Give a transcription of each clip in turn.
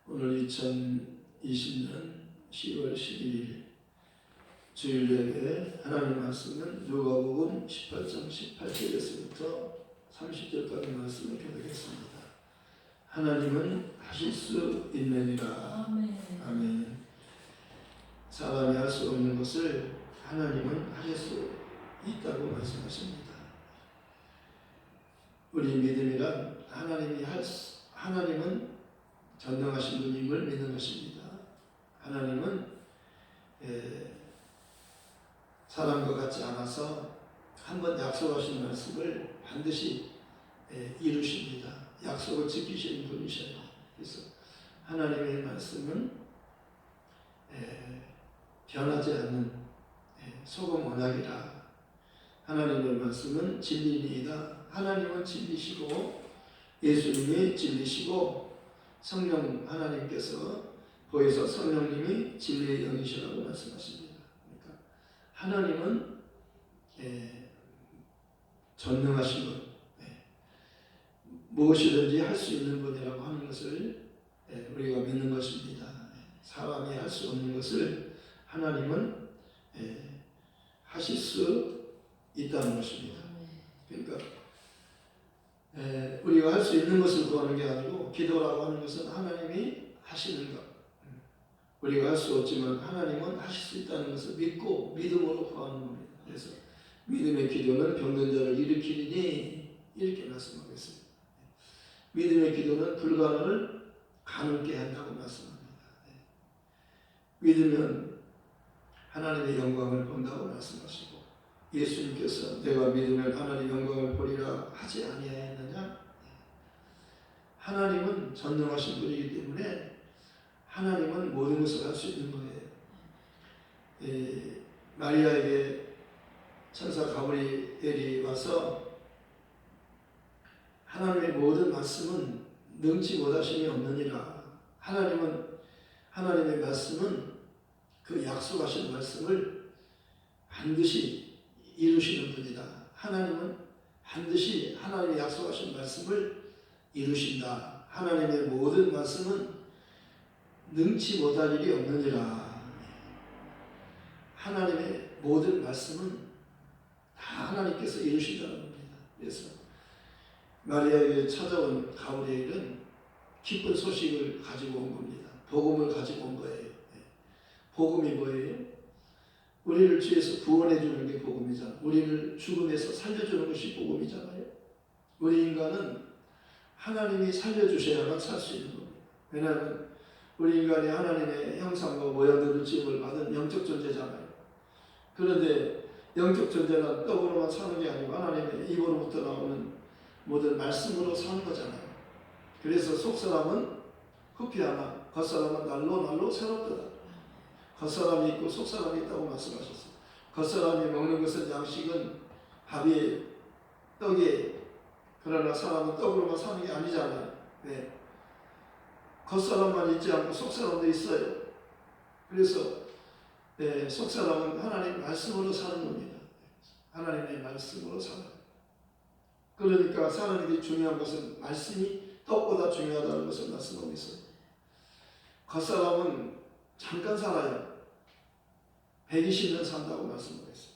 오늘 2020년 10월 11일 주일 예배 하나님 말씀은 누가복음 18장 18절에서부터 30절까지 말씀을 교독했습니다. 하나님은 하실 수 있느니라. 아멘. 아멘. 사람이 할 수 없는 것을 하나님은 하실 수 있다고 말씀하십니다. 우리 믿음이란 하나님은 전능하신 분임을 믿는 것입니다. 하나님은 사람과 같지 않아서 한번 약속하신 말씀을 반드시 이루십니다. 약속을 지키시는 분이셔요. 그래서 하나님의 말씀은 변하지 않는 소금 언약이라. 하나님의 말씀은 진리이다. 하나님은 진리시고 예수님이 진리시고 성령 하나님께서 보혜사 성령님이 진리의 영이시라고 말씀하십니다. 그러니까 하나님은 전능하신 분, 무엇이든지 할 수 있는 분이라고 하는 것을 우리가 믿는 것입니다. 사람이 할 수 없는 것을 하나님은 하실 수 있다는 것입니다. 그러니까 우리가 할 수 있는 것을 구하는 게 아니고 기도라고 하는 것은 하나님이 하시는 것. 우리가 할 수 없지만 하나님은 하실 수 있다는 것을 믿고 믿음으로 구하는 겁니다. 그래서 믿음의 기도는 병든 자를 일으키리니 이렇게 말씀하고 있습니다. 믿음의 기도는 불가능을 가능케 한다고 말씀합니다. 믿으면 하나님의 영광을 본다고 말씀하시고 예수님께서 내가 믿으면 하나님의 영광을 보리라 하지 아니하였느냐? 하나님은 전능하신 분이기 때문에 하나님은 모든 것을 할 수 있는 거예요. 마리아에게 천사 가브리엘이 와서 하나님의 모든 말씀은 능치 못하심이 없느니라. 하나님의 말씀은 그 약속하신 말씀을 반드시 이루시는 분이다. 하나님은 반드시 하나님의 약속하신 말씀을 이루신다. 하나님의 모든 말씀은 능치 못할 일이 없느니라. 하나님의 모든 말씀은 다 하나님께서 이루신다는 겁니다. 그래서 마리아에게 찾아온 가브리엘은 기쁜 소식을 가지고 온 겁니다. 복음을 가지고 온 거예요. 복음이 뭐예요? 우리를 죄에서 구원해 주는 게 복음이잖아요. 우리를 죽음에서 살려주는 것이 복음이잖아요. 우리 인간은 하나님이 살려주셔야만 살 수 있는 겁니다. 왜냐하면 우리 인간이 하나님의 형상과 모양대로 지음을 받은 영적 존재잖아요. 그런데 영적 존재는 떡으로만 사는 게 아니고 하나님의 입으로부터 나오는 모든 말씀으로 사는 거잖아요. 그래서 속사람은 흡히하나 겉사람은 날로 새롭도다. 겉사람이 있고 속사람이 있다고 말씀하셨어요. 겉사람이 먹는 것은 양식은 밥이 떡이, 그러나 사람은 떡으로만 사는 게 아니잖아요. 네. 겉사람만 있지 않고 속사람도 있어요. 그래서 속사람은 하나님 말씀으로 사는 겁니다. 하나님의 말씀으로 살아요. 그러니까 사는 게 중요한 것은 말씀이 떡보다 중요하다는 것을 말씀하고 있어요. 겉사람은 잠깐 살아요. 120년 산다고 말씀하고 있어요.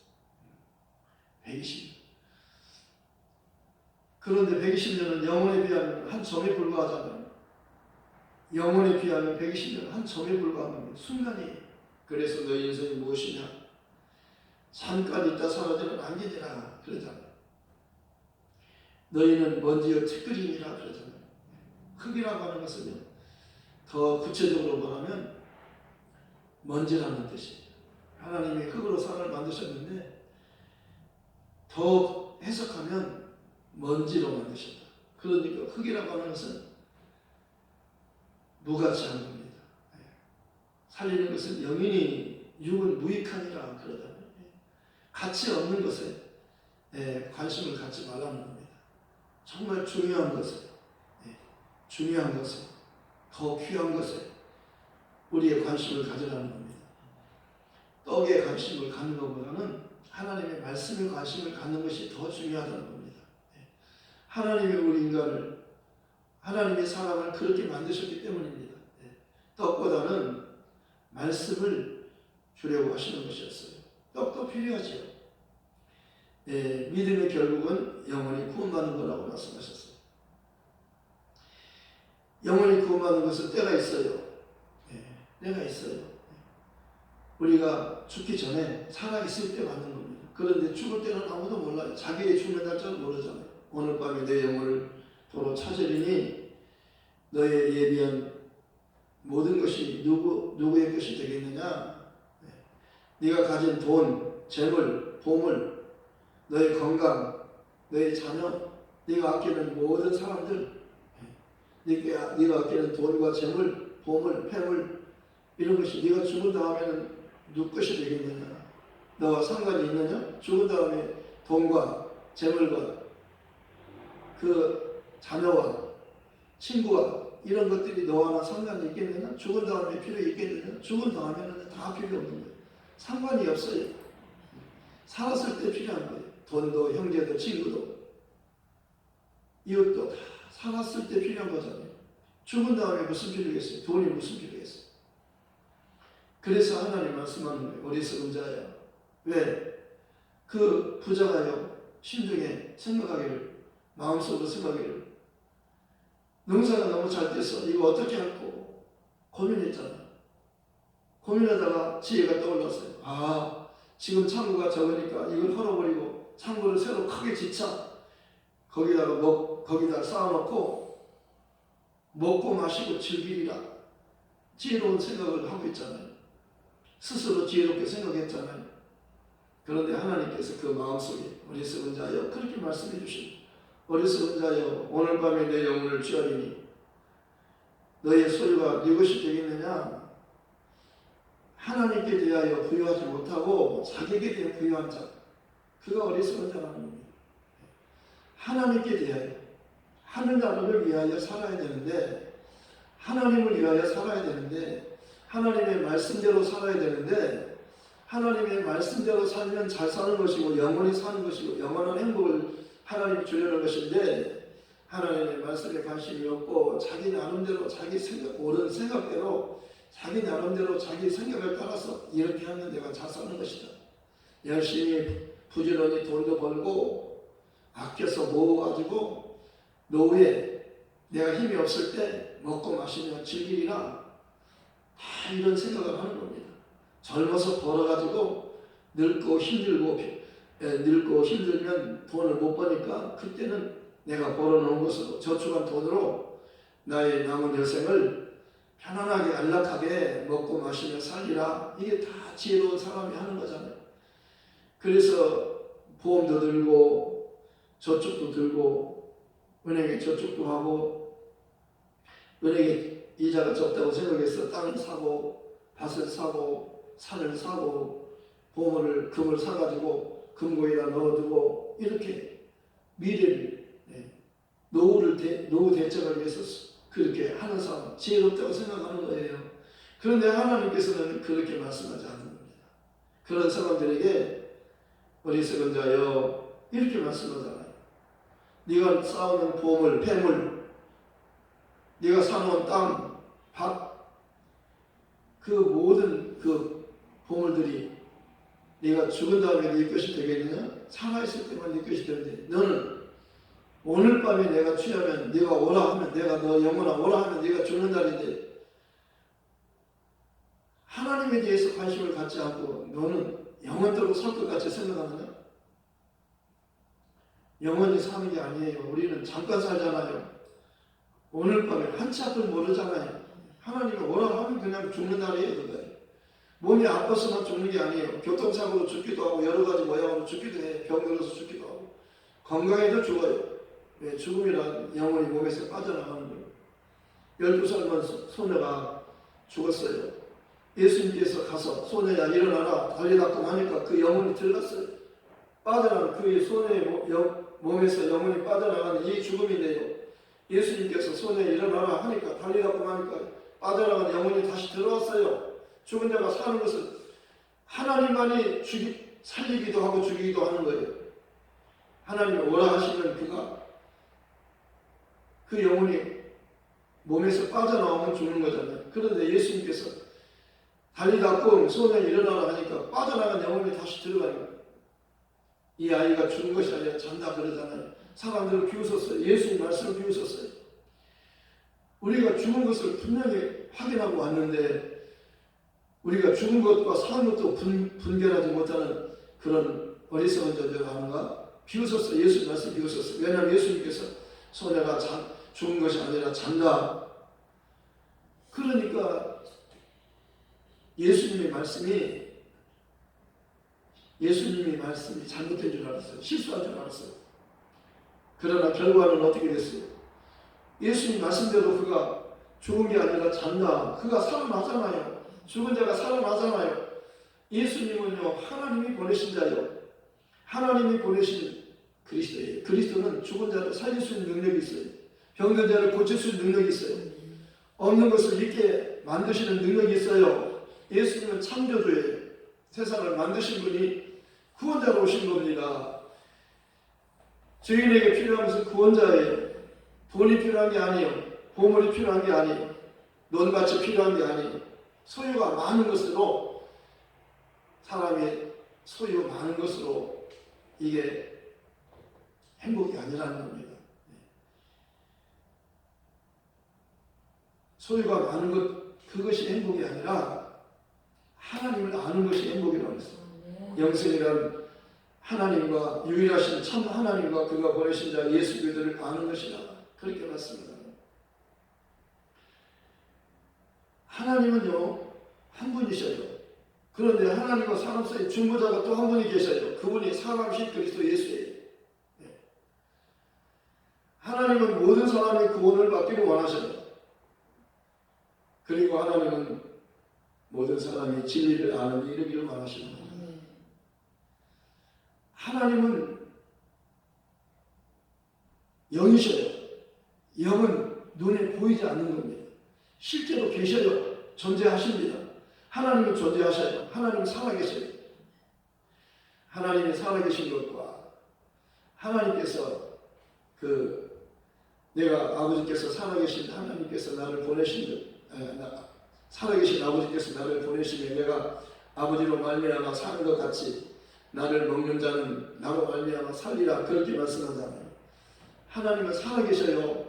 120년. 그런데 120년은 영혼에 비하면 한 점에 불과하잖아요. 영혼에 비하면 120년은 한 점에 불과한 겁니다. 순간이에요. 그래서 너희 인생이 무엇이냐? 잠깐 있다 사라지는 안개니라 그러잖아요. 너희는 먼지여 티끌이니라 그러잖아요. 흙이라고 하는 것은요, 더 구체적으로 말하면 먼지라는 뜻이에요. 하나님이 흙으로 사람을 만드셨는데 더 해석하면 먼지로 만드셨다. 그러니까 흙이라고 하는 것은 무가치한 겁니다. 살리는 것은 영인이 육은 무익하니라 그러잖아요. 가치 없는 것에 관심을 갖지 말라는 겁니다. 정말 중요한 것에 더 귀한 것에 우리의 관심을 가지라는 겁니다. 떡에 관심을 갖는 것보다는 하나님의 말씀에 관심을 갖는 것이 더 중요하다는 겁니다. 하나님이 우리 인간을, 하나님의 사람을 그렇게 만드셨기 때문입니다. 떡보다는 말씀을 주려고 하시는 것이었어요. 떡도 필요하죠. 예, 믿음의 결국은 영원히 구원받는 거라고 말씀하셨어요. 영원히 구원받는 것은 때가 있어요. 예, 때가 있어요. 우리가 죽기 전에 살아있을 때 받는 겁니다. 그런데 죽을 때는 아무도 몰라요. 자기의 죽는 날짜는 모르잖아요. 오늘 밤에 내 영혼을 도로 찾으리니 너의 예비한 모든 것이 누구의 것이 되겠느냐? 네가 가진 돈, 재물, 보물, 너의 건강, 너의 자녀, 네가 아끼는 모든 사람들, 네가 아끼는 돈과 재물, 보물, 폐물 이런 것이 네가 죽은 다음에는 누구 것이 되겠느냐? 너와 상관이 있느냐? 죽은 다음에 돈과 재물과 그 자녀와 친구와 이런 것들이 너와 나 상관이 있겠느냐? 죽은 다음에 필요 있겠느냐? 죽은 다음에는 다 필요 없는 거예요. 상관이 없어요. 살았을 때 필요한 거예요. 돈도 형제도 친구도 이웃도 다 살았을 때 필요한 거잖아요. 죽은 다음에 무슨 필요겠어요? 돈이 무슨 필요겠어요? 그래서 하나님 말씀하는 거예요. 어리석은 자야. 왜? 그 부자가요 심중에 생각하기를 마음속으로 생각하기를 농사가 너무 잘 돼서 이거 어떻게 할고 고민했잖아. 고민하다가 지혜가 떠올랐어요. 아, 지금 창고가 적으니까 이걸 헐어버리고 창고를 새로 크게 짓자. 거기다 쌓아놓고 먹고 마시고 즐기리라. 지혜로운 생각을 하고 있잖아요. 스스로 지혜롭게 생각했잖아요. 그런데 하나님께서 그 마음속에 어리석은 자여 그렇게 말씀해 주십니다. 어리석은 자여 오늘 밤에 내 영혼을 취하리니 너의 소유가 네 것이 되겠느냐? 하나님께 대하여 부유하지 못하고 자기에게 대해 부유한 자, 그가 어리석은 자라는 겁니다. 하나님께 대하여 하늘나라를 위하여 살아야 되는데 하나님을 위하여 살아야 되는데 하나님의 말씀대로 살아야 되는데 하나님의 말씀대로 살면 잘 사는 것이고 영원히 사는 것이고 영원한 행복을 하나님이 주려는 것인데 하나님의 말씀에 관심이 없고 자기 나름대로 자기 생각, 옳은 생각대로 자기 나름대로 자기 생각을 따라서 이렇게 하면 내가 잘 사는 것이다. 열심히 부지런히 돈도 벌고 아껴서 모아가지고 노후에 내가 힘이 없을 때 먹고 마시며 즐기리라. 다 이런 생각을 하는 겁니다. 젊어서 벌어가지고 늙고 힘들면 돈을 못 버니까 그때는 내가 벌어놓은 것으로 저축한 돈으로 나의 남은 여생을 편안하게 안락하게 먹고 마시며 살리라. 이게 다 지혜로운 사람이 하는 거잖아요. 그래서 보험도 들고 저축도 들고 은행에 저축도 하고 은행에 이자가 적다고 생각해서 땅을 사고 밭을 사고 산을 사고 금을 사가지고 금고에다 넣어두고 이렇게 미래를 노후 대책을 위해서 그렇게 하는 사람 지혜롭다고 생각하는 거예요. 그런데 하나님께서는 그렇게 말씀하지 않는 겁니다. 그런 사람들에게 어리석은 자여 이렇게 말씀하잖아요. 네가 쌓아놓은 보물, 폐물, 네가 사놓은 땅, 밭, 그 모든 그 보물들이 네가 죽은 다음에 네 것이 되겠느냐? 살아있을 때만 네 것이 되는데 너는 오늘 밤에 내가 취하면 네가 오라 하면 내가 너 영혼아 오라 하면 네가 죽는 날인데 하나님에 대해서 관심을 갖지 않고 너는 영원토록 살 것 같이 생각하느냐? 영원히 사는 게 아니에요. 우리는 잠깐 살잖아요. 오늘 밤에 한치 앞을 모르잖아요. 하나님이 오라 하면 그냥 죽는 날이에요. 그거예요. 몸이 아파서만 죽는 게 아니에요. 교통사고로 죽기도 하고 여러 가지 모양으로 죽기도 해요. 병 들어서 죽기도 하고 건강해도 죽어요. 왜? 죽음이란 영혼이 몸에서 빠져나가는 거예요. 12살 소녀가 죽었어요. 예수님께서 가서 소녀야 일어나라 달리다고 하니까 그 영혼이 들어갔어요. 빠져나가는 그 소녀의 몸에서 영혼이 빠져나가는 이 죽음인데요. 예수님께서 소녀야 일어나라 하니까 달리다고 하니까 빠져나간 영혼이 다시 들어왔어요. 죽은 자가 사는 것은 하나님만이 살리기도 하고 죽이기도 하는 거예요. 하나님이 오라 하시면 그가 그 영혼이 몸에서 빠져나오면 죽는 거잖아요. 그런데 예수님께서 달리다 꿈 소년이 일어나라 하니까 빠져나간 영혼이 다시 들어가는 거예요. 이 아이가 죽은 것이 아니라 잔다 그러잖아요. 사람들을 비웃었어요. 예수님 말씀을 비웃었어요. 우리가 죽은 것을 분명히 확인하고 왔는데 우리가 죽은 것과 사는 것도 분별하지 못하는 그런 어리석은 존재가 하는가? 비웃었어요. 예수님 말씀 비웃었어요. 왜냐하면 예수님께서 소녀가 죽은 것이 아니라 잔다. 그러니까 예수님의 말씀이 잘못된 줄 알았어요. 실수한 줄 알았어요. 그러나 결과는 어떻게 됐어요? 예수님 말씀대로 그가 죽은 게 아니라 잔다. 그가 살아나잖아요. 죽은 자가 살아나잖아요. 예수님은요, 하나님이 보내신 자요. 하나님이 보내신 그리스도예요. 그리스도는 죽은 자를 살릴 수 있는 능력이 있어요. 병든 자를 고칠 수 있는 능력이 있어요. 없는 것을 있게 만드시는 능력이 있어요. 예수님은 창조주예요. 세상을 만드신 분이 구원자로 오신 겁니다. 죄인에게 필요한 것은 구원자예요. 돈이 필요한 게 아니에요. 보물이 필요한 게 아니에요. 논밭이 필요한 게 아니에요. 소유가 많은 것으로, 사람이 소유 많은 것으로 이게 행복이 아니라는 겁니다. 소유가 많은 것, 그것이 행복이 아니라 하나님을 아는 것이 행복이라고 했어요. 영생이란 하나님과 유일하신 참 하나님과 그가 보내신 자 예수 그리스도를 아는 것이다. 그렇게 말씀합니다. 하나님은요, 한 분이셔요. 그런데 하나님과 사람 사이 중보자가 또 한 분이 계셔요. 그분이 사람이신 그리스도 예수예요. 하나님은 모든 사람이 구원을 받기를 원하셔요. 그리고 하나님은 모든 사람이 진리를 아는 데 이르기를 원하시는 겁니다. 하나님은 영이셔요. 영은 눈에 보이지 않는 겁니다. 실제로 계셔요. 존재하십니다. 하나님은 존재하셔요. 하나님은 살아계셔요. 하나님이 살아계신 것과 하나님께서 내가 아버지께서 살아계신 하나님께서 나를 보내신 살아계신 아버지께서 나를 보내시며 내가 아버지로 말미암아 사는 것 같이 나를 먹는 자는 나로 말미암아 살리라. 그렇게 말씀하잖아요. 하나님은 살아계셔요.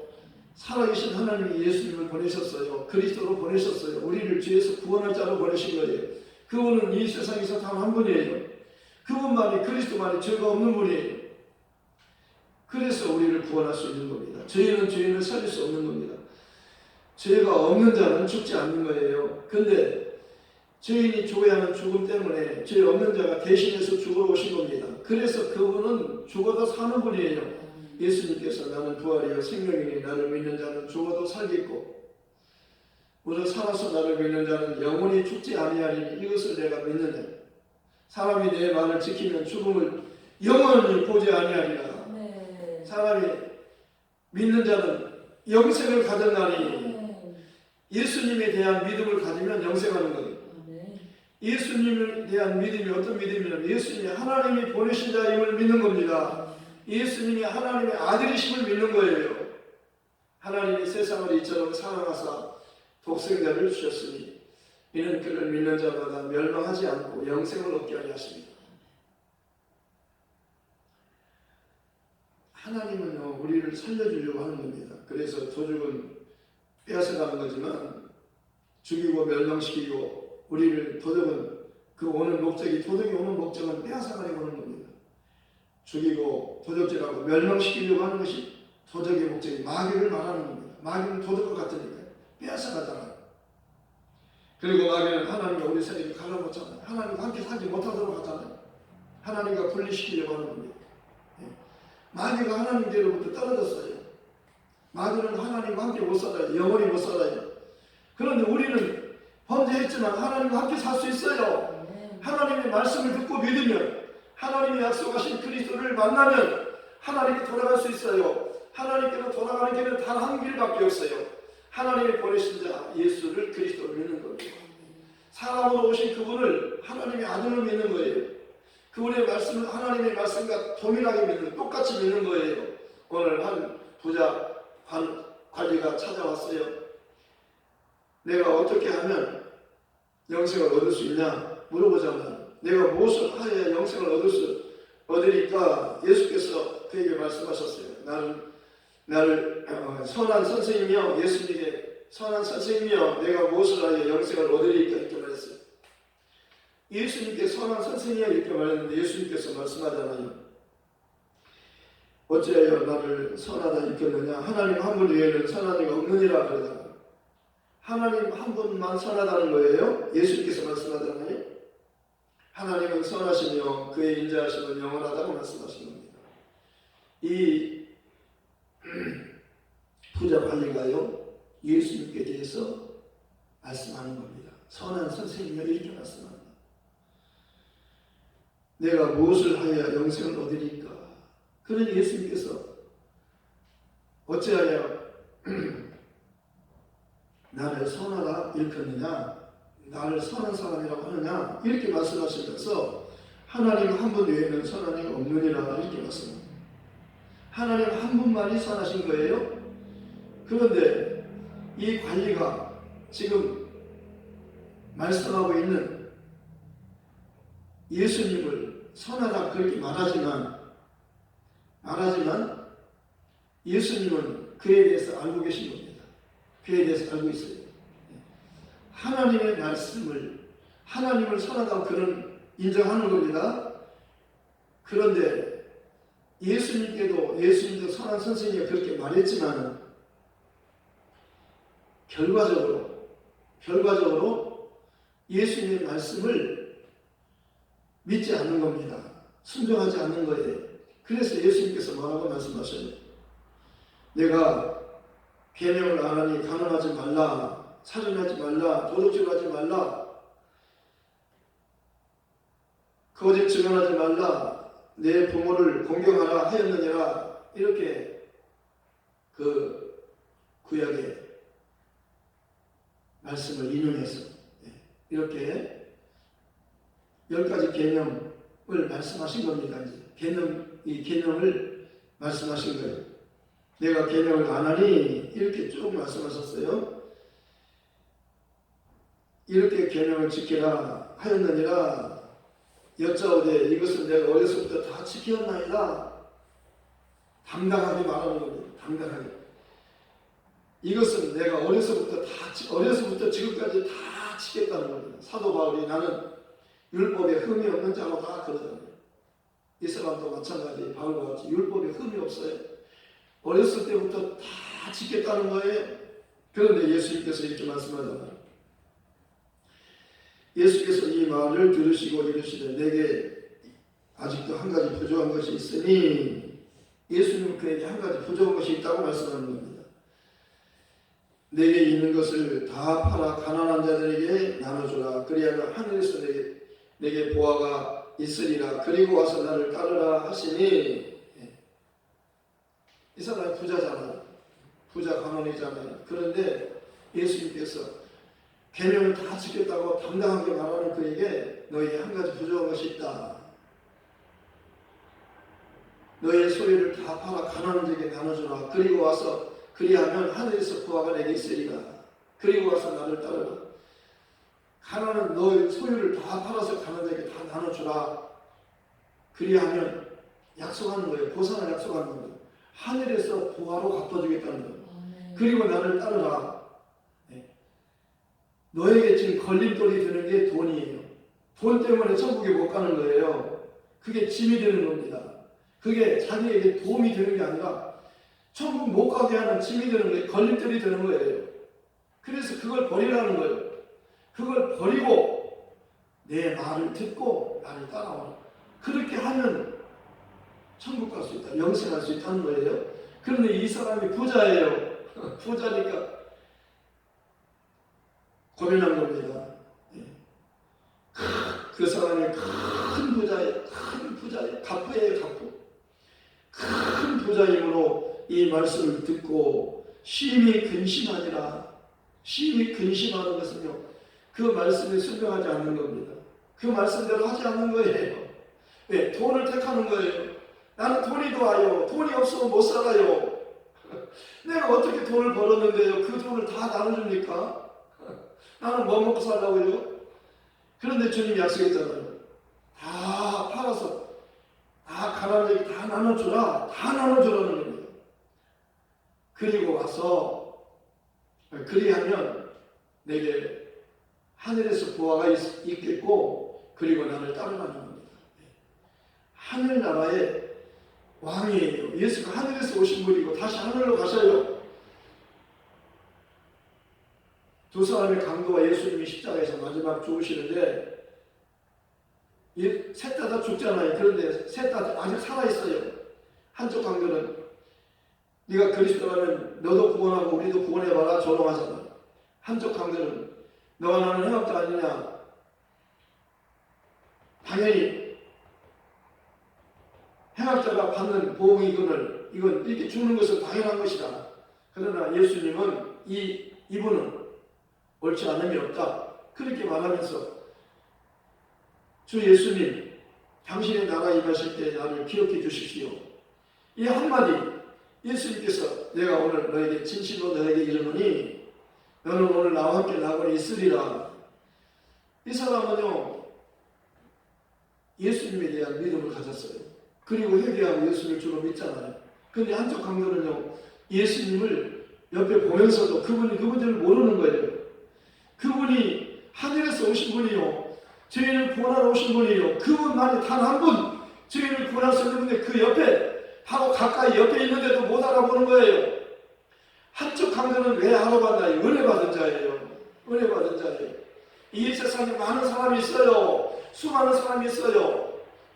살아계신 하나님이 예수님을 보내셨어요. 그리스도로 보내셨어요. 우리를 죄에서 구원할 자로 보내신 거예요. 그분은 이 세상에서 단 한 분이에요. 그분만이, 그리스도만이 죄가 없는 분이에요. 그래서 우리를 구원할 수 있는 겁니다. 죄인은 죄인을 살릴 수 없는 겁니다. 죄가 없는 자는 죽지 않는 거예요. 근데 죄인이 죽어야 하는 죽음 때문에 죄 없는 자가 대신해서 죽으러 오신 겁니다. 그래서 그분은 죽어도 사는 분이에요. 예수님께서 나는 부활이요 생명이니 나를 믿는 자는 죽어도 살겠고 오늘 살아서 나를 믿는 자는 영원히 죽지 아니하리니 이것을 내가 믿느냐. 사람이 내 말을 지키면 죽음을 영원히 보지 아니하리라. 사람이 믿는 자는 영생을 가졌나니 예수님에 대한 믿음을 가지면 영생하는 거예요. 예수님에 대한 믿음이 어떤 믿음이냐면 예수님이 하나님이 보내신 자임을 믿는 겁니다. 예수님이 하나님의 아들이심을 믿는 거예요. 하나님이 세상을 이처럼 사랑하사 독생자를 주셨으니 이는 그를 믿는 자마다 멸망하지 않고 영생을 얻게 하려 하십니다. 하나님은요, 우리를 살려주려고 하는 겁니다. 그래서 도둑은 빼앗아가는 거지만 죽이고 멸망시키고 우리를 도둑은 그 오는 목적이, 도둑이 오는 목적은 빼앗아가려고 하는 겁니다. 죽이고 도적질하고 멸망시키려고 하는 것이 도적의 목적이 마귀를 말하는 겁니다. 마귀는 도둑과 같으니까요. 빼앗아가잖아요. 그리고 마귀는 하나님과 우리 사이를 갈라놓잖아요. 하나님과 함께 살지 못하도록 하잖아요. 하나님과 분리시키려고 하는 겁니다. 마귀가 하나님께로부터 떨어졌어요. 마귀는 하나님과 함께 못 살아요. 영원히 못 살아요. 그런데 우리는 범죄했지만 하나님과 함께 살 수 있어요. 하나님의 말씀을 듣고 믿으면, 하나님이 약속하신 그리스도를 만나면 하나님께 돌아갈 수 있어요. 하나님께로 돌아가는 길은 단 한 길밖에 없어요. 하나님이 보내신 자 예수를, 그리스도를 믿는 겁니다. 사람으로 오신 그분을 하나님의 아들로 믿는 거예요. 그분의 말씀은 하나님의 말씀과 동일하게 믿는, 똑같이 믿는 거예요. 오늘 한 부자 관리가 찾아왔어요. 내가 어떻게 하면 영생을 얻을 수 있냐 물어보잖아요. 내가 무엇을 하여야 영생을 얻으리까? 예수께서 그에게 말씀하셨어요. 나를 선한 선생님이여, 예수님에게 선한 선생님이여, 내가 무엇을 하여 영생을 얻으리까? 이렇게 말했어요. 예수님께 선한 선생님이여 이렇게 말했는데 예수님께서 말씀하잖아요. 어찌하여 나를 선하다 일컫느냐? 하나님 한 분 외에는 선한 이가 없느니라 그러잖아요. 하나님 한 분만 선하다는 거예요. 예수님께서 말씀하잖아요. 하나님은 선하시며 그의 인자하심은 영원하다고 말씀하신 겁니다. 이 부자 관리가요, 예수님께 대해서 말씀하는 겁니다. 선한 선생님이여 이렇게 말씀합니다. 내가 무엇을 하여야 영생을 얻으리까? 그러니 예수님께서 어찌하여 나를 선하다 일컫느냐? 나를 선한 사람이라고 하느냐? 이렇게 말씀하시면서 하나님 한 분 외에는 선한 이가 없느니라 이렇게 말씀합니다. 하나님 한 분만이 선하신 거예요. 그런데 이 관리가 지금 말씀하고 있는 예수님을 선하다 그렇게 말하지만 예수님은 그에 대해서 알고 계신 겁니다. 그에 대해서 알고 있어요. 하나님의 말씀을, 하나님을 선하다고 그는 인정하는 겁니다. 그런데 예수님도 선한 선생님이 그렇게 말했지만 결과적으로 예수님의 말씀을 믿지 않는 겁니다. 순종하지 않는 거예요. 그래서 예수님께서 뭐라고 말씀하셔요? 내가 계명을 안 하니 간음하지 말라, 살인하지 말라, 도둑질하지 말라, 거짓 증언하지 말라, 내 부모를 공경하라 하였느니라. 이렇게 그 구약의 말씀을 인용해서 이렇게 10가지 계명을 말씀하신 겁니다. 이 계명을 말씀하신 거예요. 내가 계명을 안 하니 이렇게 쭉 말씀하셨어요. 이렇게 계명을 지키라 하였느니라. 여짜오되 이것은 내가 어려서부터 다 지켰나이다. 당당하게 말하는 겁니다. 당당하게. 이것은 내가 어려서부터 지금까지 다 지켰다는 겁니다. 사도 바울이 나는 율법에 흠이 없는 자로 다 그러잖아요. 이 사람도 마찬가지 바울과 같이 율법에 흠이 없어요. 어렸을 때부터 다 지켰다는 거예요. 그런데 예수님께서 이렇게 말씀하잖아요. 예수께서 이 말을 들으시고 이르시되 내게 아직도 한 가지 부족한 것이 있으니, 예수님은 그에게 한 가지 부족한 것이 있다고 말씀하는 겁니다. 내게 있는 것을 다 팔아 가난한 자들에게 나눠주라. 그리하면 하늘에서 내게 보화가 있으리라. 그리고 와서 나를 따르라 하시니, 이 사람이 부자잖아요. 부자 가문이잖아요. 그런데 예수님께서 계명을 다 지켰다고 당당하게 말하는 그에게 너희에 한 가지 부족한 것이 있다. 너희의 소유를 다 팔아 가난한 자에게 나눠주라. 그리고 와서 그리하면 하늘에서 보화가 내게 있으리라. 그리고 와서 나를 따르라. 가난한 너의 소유를 다 팔아서 가난한 자에게 다 나눠주라. 그리하면 약속하는 거예요. 보상을 약속하는 겁니다. 하늘에서 보화로 갚아주겠다는 거예요. 그리고 나를 따르라. 너에게 지금 걸림돌이 되는 게 돈이에요. 돈 때문에 천국에 못 가는 거예요. 그게 짐이 되는 겁니다. 그게 자기에게 도움이 되는 게 아니라 천국 못 가게 하는 짐이 되는 거예요. 걸림돌이 되는 거예요. 그래서 그걸 버리라는 거예요. 그걸 버리고 내 말을 듣고 나를 따라오라. 그렇게 하면 천국 갈 수 있다. 영생할 수 있다는 거예요. 그런데 이 사람이 부자예요. 부자니까 고민한 겁니다. 그 사람이 큰 부자예요. 갑부예요. 갑부. 큰 부자이므로 이 말씀을 듣고 심히 근심하니라. 심히 근심하는 것은요, 그 말씀에 순종하지 않는 겁니다. 그 말씀대로 하지 않는 거예요. 왜? 돈을 택하는 거예요. 나는 돈이 좋아요. 돈이 없으면 못 살아요. 내가 어떻게 돈을 벌었는데요, 그 돈을 다 나눠줍니까? 나는 뭐 먹고 살라고요? 그런데 주님이 약속했잖아요. 다 팔아서 다 가난하게 다 나눠주라. 다 나눠주라는 겁니다. 그리고 와서 그리하면 내게 하늘에서 보화가 있겠고 그리고 나를 따르라는 겁니다. 하늘나라의 왕이에요. 예수가 하늘에서 오신 분이고 다시 하늘로 가셔요. 두 사람의 강도와 예수님이 십자가에서 마지막 죽으시는데 셋 다 죽잖아요. 그런데 셋 다 아직 살아있어요. 한쪽 강도는 네가 그리스도라면 너도 구원하고 우리도 구원해봐라 조롱하잖아. 한쪽 강도는 너와 나는 행악자 아니냐. 당연히 행악자가 받는 보응이 이건 이렇게 죽는 것은 당연한 것이다. 그러나 예수님은 이분은 옳지 않음이 없다. 그렇게 말하면서 주 예수님, 당신의 나라에 임하실 때 나를 기억해 주십시오. 이 한마디 예수님께서 내가 오늘 너에게 진실로 너에게 이르노니 너는 오늘 나와 함께 낙원에 있으리라. 이 사람은요 예수님에 대한 믿음을 가졌어요. 그리고 회개하고 예수님을 주로 믿잖아요. 그런데 한쪽 강도는요 예수님을 옆에 보면서도 그분들을 모르는 거예요. 그분이 하늘에서 오신 분이요 저희를 구원하러 오신 분이요 그분만이 단 한 분 저희를 구원할 수 있는 분인데 그 옆에 바로 가까이 옆에 있는데도 못 알아보는 거예요. 한쪽 강도는 왜 알아봤나요? 은혜 받은 자예요. 은혜 받은 자예요. 이 세상에 많은 사람이 있어요. 수많은 사람이 있어요.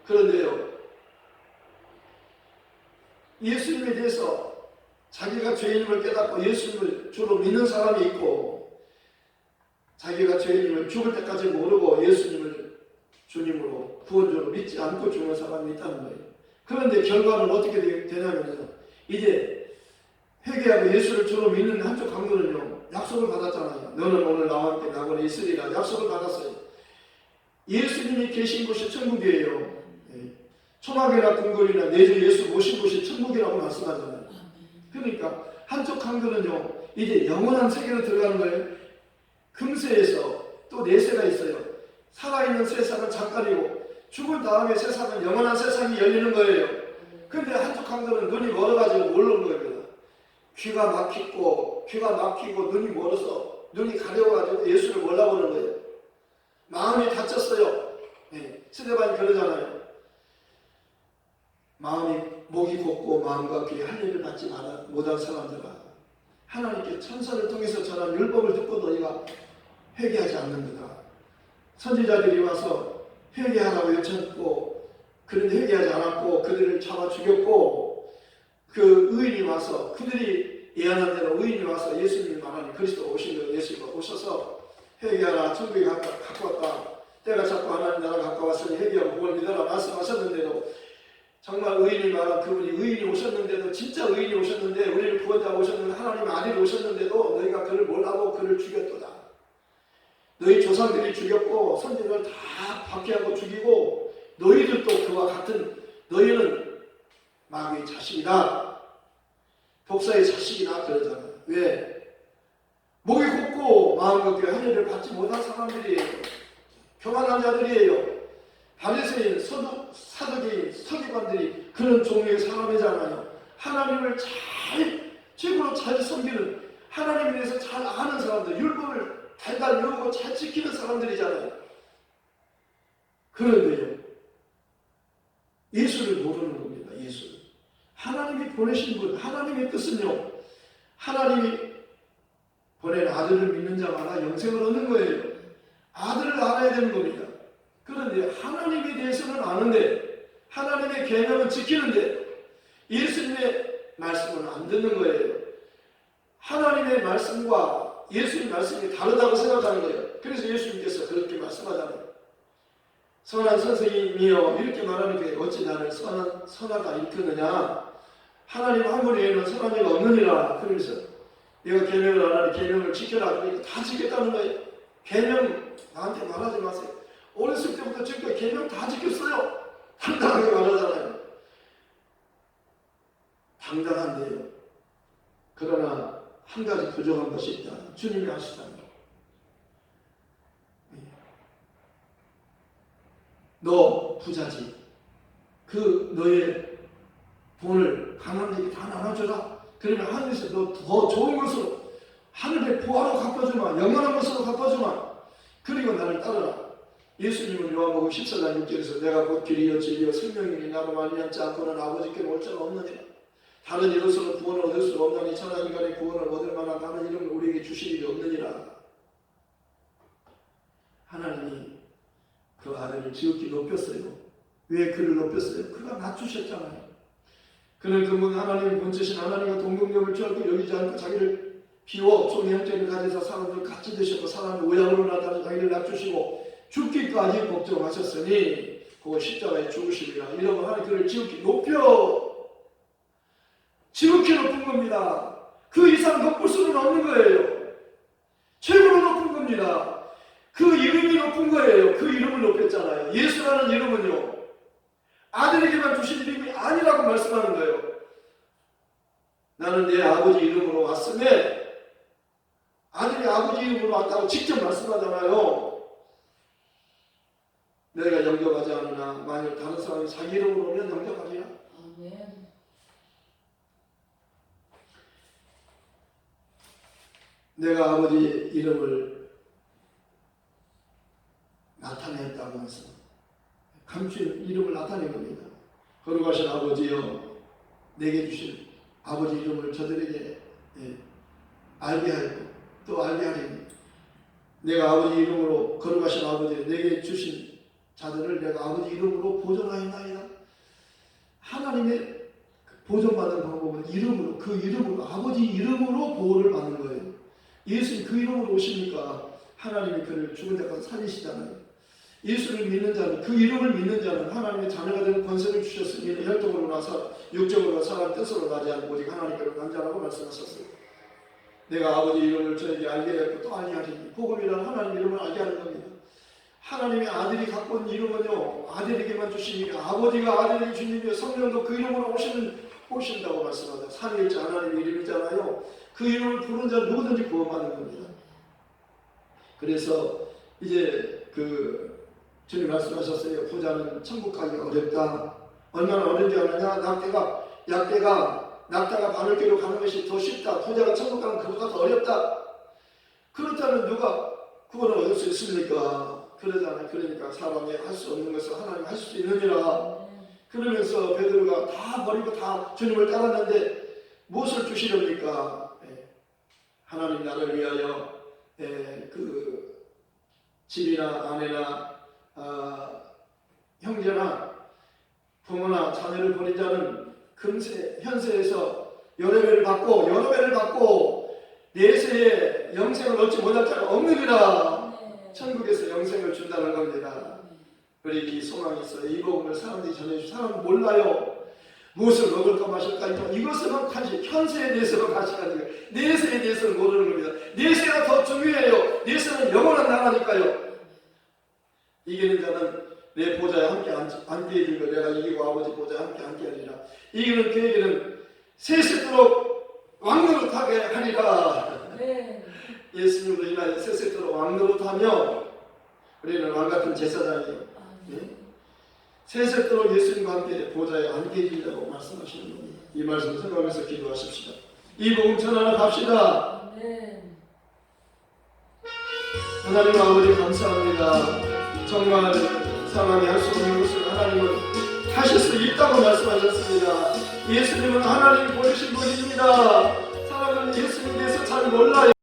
그런데요 예수님에 대해서 자기가 죄인임을 깨닫고 예수님을 주로 믿는 사람이 있고 자기가 죄인임을 죽을 때까지 모르고 예수님을 주님으로 구원주로 믿지 않고 죽는 사람이 있다는 거예요. 그런데 결과는 어떻게 되냐면요 이제 회개하고 예수를 주로 믿는 한쪽 강도는요 약속을 받았잖아요. 너는 오늘 나와 함께 낙원에 있으리라. 약속을 받았어요. 예수님이 계신 곳이 천국이에요. 초막이나 궁궐이나 내주 예수 모신 곳이 천국이라고 말씀하잖아요. 그러니까 한쪽 강도는요 이제 영원한 세계로 들어가는 거예요. 금세에서 또 내세가 있어요. 살아있는 세상은 잠깐이고 죽은 다음에 세상은 영원한 세상이 열리는 거예요. 그런데 한쪽 강도는 눈이 멀어가지고 모르는 겁니다. 귀가 막히고 눈이 멀어서 눈이 가려워가지고 예수를 몰라보는 거예요. 마음이 다쳤어요. 스데반이 그러잖아요. 목이 곱고 마음과 귀에 할례를 받지 못한 사람들아 하나님께 천사를 통해서 전한 율법을 듣고 너희가 회개하지 않는구나. 선지자들이 와서 회개하라고 요청했고 그런데 회개하지 않았고 그들을 잡아 죽였고 그 의인이 와서 그들이 예언한 대로 의인이 와서 예수님이 말하는 그리스도 오신 거예요. 예수가 오셔서 회개하라 천국에 갖고 왔다. 때가 자꾸 하나님 나라 가까웠으니 회개하고 복을 믿어라 말씀하셨는데도 정말 의인이 말한 그분이 의인이 오셨는데도 진짜 의인이 오셨는데 우리를 구원자 오셨는데 하나님 아들이 오셨는데도 너희가 그를 몰라고 그를 죽였도다. 너희 조상들이 죽였고 선지자를 다 박해하고 죽이고 너희들도 그와 같은 너희는 마귀의 자식이다. 독사의 자식이다 그러잖아요. 왜? 목이 곱고 마음과 귀에 할례를 받지 못한 사람들이에요. 교만한 자들이에요. 바리새인, 사두개인, 서기관들이 그런 종류의 사람이잖아요. 하나님을 최고로 잘 섬기는 하나님에 대해서 잘 아는 사람들, 율법을 달달 외우고 잘 지키는 사람들이잖아요. 그런데요 예수를 모르는 겁니다. 예수를. 하나님이 보내신 분, 하나님의 뜻은요 하나님이 보낸 아들을 믿는 자마다 영생을 얻는 거예요. 아들을 알아야 되는 겁니다. 그런데 하나님에 대해서는 아는데 하나님의 계명은 지키는데 예수님의 말씀은 안 듣는 거예요. 하나님의 말씀과 예수님의 말씀이 다르다고 생각하는 거예요. 그래서 예수님께서 그렇게 말씀하잖아요. 선한 선생님이여 이렇게 말하는 게 어찌 나를 선하다 일컫느냐. 하나님 한 분 외에는 선한 이가 없느니라. 그러면서 내가 계명을 안 하니 계명을 지켜라. 그러니까 다 지켰다는 거예요. 계명 나한테 말하지 마세요. 어렸을 때부터 지금까지 계명 다 지켰어요. 당당하게 말하잖아요. 당당한데요. 그러나 한 가지 부족한 것이 있다. 주님이 하시잖아요. 너 부자지. 그 너의 돈을 가난하게 다 나눠줘라. 그러면 하늘에서 너 더 좋은 것으로 하늘의 보화로 갚아주마. 영원한 것으로 갚아주마. 그리고 나를 따르라. 예수님은 요한복음 14장 6절에서 내가 곧 길이요 진리요 생명이니 나로 말미암지 않고는 아버지께로 올 자가 없느니라. 다른 이로서는 구원을 얻을 수 없나니 천하 인간의 구원을 얻을 만한 다른 이름을 우리에게 주실 일이 없느니라. 하나님이 그 아들을 지극히 높였어요. 왜 그를 높였어요? 그가 낮추셨잖아요. 그는 그분 하나님의 본체신 하나님과 동등력을 취하고 여기지 않고 자기를 비워 좀 형체를 가져서 사람들 같이 되셨고 사람을 우양으로 나타내 자기를 낮추시고 죽기까지 복종하셨으니 그 십자가에 죽으심이라. 이러면 하나님 그를 지극히 높여 지극히 높은 겁니다. 그 이상 높을 수는 없는 거예요. 최고로 높은 겁니다. 그 이름이 높은 거예요. 그 이름을 높였잖아요. 예수라는 이름은요, 아들에게만 주신 이름이 아니라고 말씀하는 거예요. 나는 내 아버지 이름으로 왔으면 아들이 아버지 이름으로 왔다고 직접 말씀하잖아요. 내가 영접하지 않으나 만일 다른 사람이 자기 이름으로 오면 영접하리라. 아멘. 내가 아버지 이름을 나타냈다고 해서 감추인 이름을 나타낸 겁니다. 거룩하신 아버지여, 내게 주신 아버지 이름을 저들에게 알게 하였고 또 알게 하리니 내가 아버지 이름으로 거룩하신 아버지 내게 주신 자들을 내가 아버지 이름으로 보존하였나이다. 하나님의 보존받는 방법은 이름으로, 그 이름으로, 아버지 이름으로 보호를 받는 거예요. 예수님 그 이름으로 오시니까 하나님이 그를 죽은 자까지 살리시잖아요. 예수를 믿는 자는, 그 이름을 믿는 자는 하나님의 자녀가 되는 권세를 주셨으니 혈통으로나 육적으로나 사람 뜻으로 나지 않고 오직 하나님께로 난 자라고 말씀하셨어요. 내가 아버지 이름을 저에게 알게 했고 또 알게 하리니, 복음이란 하나님 이름을 알게 하는 겁니다. 하나님의 아들이 갖고 온 이름은요, 아들에게만 주시니까 아버지가 아들에게 주님이요 성령도 그 이름으로 오신다고 말씀하죠. 삼위일체 하나님의 이름이잖아요. 그 이름을 부른 자는 누구든지 구원받는 겁니다. 그래서 이제 주님 말씀하셨어요. 부자는 천국 가기가 어렵다. 얼마나 어려운지 아느냐? 낙타가 바늘귀로 가는 것이 더 쉽다. 부자가 천국 가면 그보다 더 어렵다. 그렇다면 누가 구원을 얻을 수 있습니까? 그러잖아요. 그러니까 사람이 할 수 없는 것을 하나님 하실 수 있느니라. 그러면서 베드로가 다 버리고 다 주님을 따랐는데 무엇을 주시렵니까? 하나님 나를 위하여 그 집이나 아내나 형제나 부모나 자녀를 버린 자는 금세 현세에서 여러 배를 받고 내세에 영생을 얻지 못할 자가 없느니라. 천국에서 영생을 준다는 겁니다. 우리 이 소망이 있어요. 이 복음을 사람들이 전해주고 사람은 몰라요. 무엇을 먹을까 마실까 이것에만 관심, 현세에 대해서만 관심하는 거예요. 내세에 대해서는 모르는 겁니다. 내세가 더 중요해요. 내세는 영원한 나라니까요. 이기는 자는 내 보좌에 함께 앉게 해줄 거 내가 이기고 아버지 보좌에 함께 앉게 하리라. 이기는 그에게는 세세토록 왕노릇하게 하리라. 네. 예수님으로 인하여 세세토록 왕노릇하며 우리는 왕같은 제사장이에요. 네? 세세토록 예수님과 함께 보좌에 앉게 해주려고 말씀하시는 겁니다. 이 말씀 생각하면서 기도하십시다. 이 복음 전하러 갑시다. 아멘. 하나님 아버지 감사합니다. 정말 사람이 할 수 없는 것을 하나님은 하실 수 있다고 말씀하셨습니다. 예수님은 하나님이 보내신 분입니다. 사람은 예수님에 대해서 잘 몰라요.